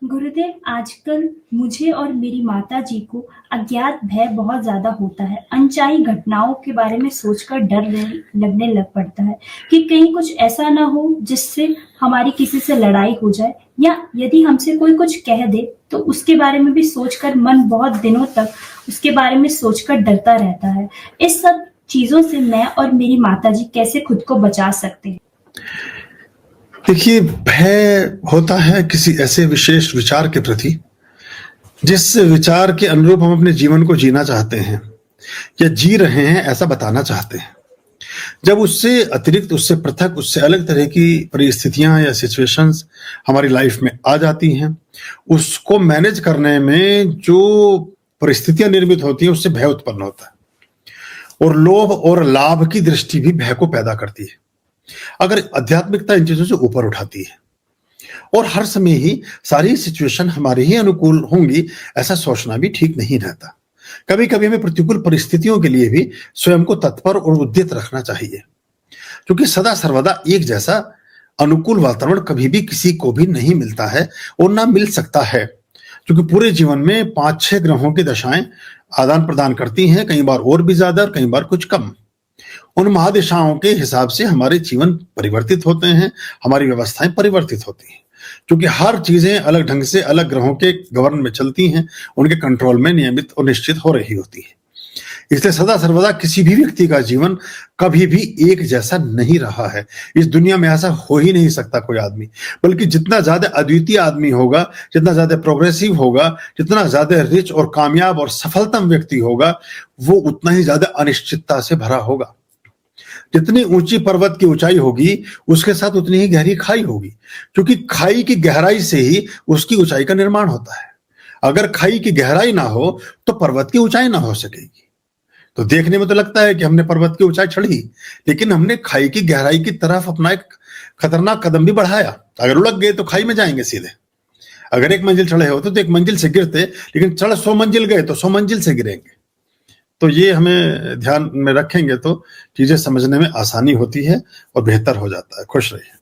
गुरुदेव, आजकल मुझे और मेरी माताजी को अज्ञात भय बहुत ज़्यादा होता है। अनचाही घटनाओं के बारे में सोचकर डर लगने लग पड़ता है कि कहीं कुछ ऐसा ना हो जिससे हमारी किसी से लड़ाई हो जाए, या यदि हमसे कोई कुछ कह दे तो उसके बारे में भी सोचकर मन बहुत दिनों तक उसके बारे में सोचकर डरता रहता है। इस सब चीज़ों से मैं और मेरी माताजी कैसे खुद को बचा सकते हैं? देखिए, भय होता है किसी ऐसे विशेष विचार के प्रति जिस विचार के अनुरूप हम अपने जीवन को जीना चाहते हैं या जी रहे हैं ऐसा बताना चाहते हैं। जब उससे अतिरिक्त, उससे पृथक, उससे अलग तरह की परिस्थितियां या सिचुएशंस हमारी लाइफ में आ जाती हैं, उसको मैनेज करने में जो परिस्थितियां निर्मित होती हैं उससे भय उत्पन्न होता है। और लोभ और लाभ की दृष्टि भी भय को पैदा करती है, अगर आध्यात्मिकता इन चीजों से ऊपर उठाती है। और हर समय ही सारी सिचुएशन हमारे ही अनुकूल होंगी ऐसा सोचना भी ठीक नहीं रहता। कभी कभी हमें प्रतिकूल परिस्थितियों के लिए भी स्वयं को तत्पर और उद्यत रखना चाहिए, क्योंकि सदा सर्वदा एक जैसा अनुकूल वातावरण कभी भी किसी को भी नहीं मिलता है और ना मिल सकता है, क्योंकि पूरे जीवन में 5-6 ग्रहों की दशाएं आदान प्रदान करती हैं, कई बार और भी ज्यादा और कई बार कुछ कम। उन महादिशाओं के हिसाब से हमारे जीवन परिवर्तित होते हैं, हमारी व्यवस्थाएं परिवर्तित होती हैं, क्योंकि हर चीजें अलग ढंग से अलग ग्रहों के गवर्न में चलती हैं, उनके कंट्रोल में नियमित और निश्चित हो रही होती है। इसलिए सदा सर्वदा किसी भी व्यक्ति का जीवन कभी भी एक जैसा नहीं रहा है। इस दुनिया में ऐसा हो ही नहीं सकता कोई आदमी, बल्कि जितना ज्यादा अद्वितीय आदमी होगा, जितना ज्यादा प्रोग्रेसिव होगा, जितना ज्यादा रिच और कामयाब और सफलतम व्यक्ति होगा, वो उतना ही ज्यादा अनिश्चितता से भरा होगा। जितनी ऊंची पर्वत की ऊंचाई होगी उसके साथ उतनी ही गहरी खाई होगी, क्योंकि खाई की गहराई से ही उसकी ऊंचाई का निर्माण होता है। अगर खाई की गहराई ना हो तो पर्वत की ऊंचाई ना हो सकेगी। तो देखने में तो लगता है कि हमने पर्वत की ऊंचाई चढ़ी, लेकिन हमने खाई की गहराई की तरफ अपना एक खतरनाक कदम भी बढ़ाया। अगर उलझ गए तो खाई में जाएंगे सीधे। अगर एक मंजिल चढ़े होते तो एक मंजिल से गिरते, लेकिन चढ़ 100 मंजिल गए तो 100 मंजिल से गिरेंगे। तो ये हमें ध्यान में रखेंगे तो चीजें समझने में आसानी होती है और बेहतर हो जाता है। खुश रहिए।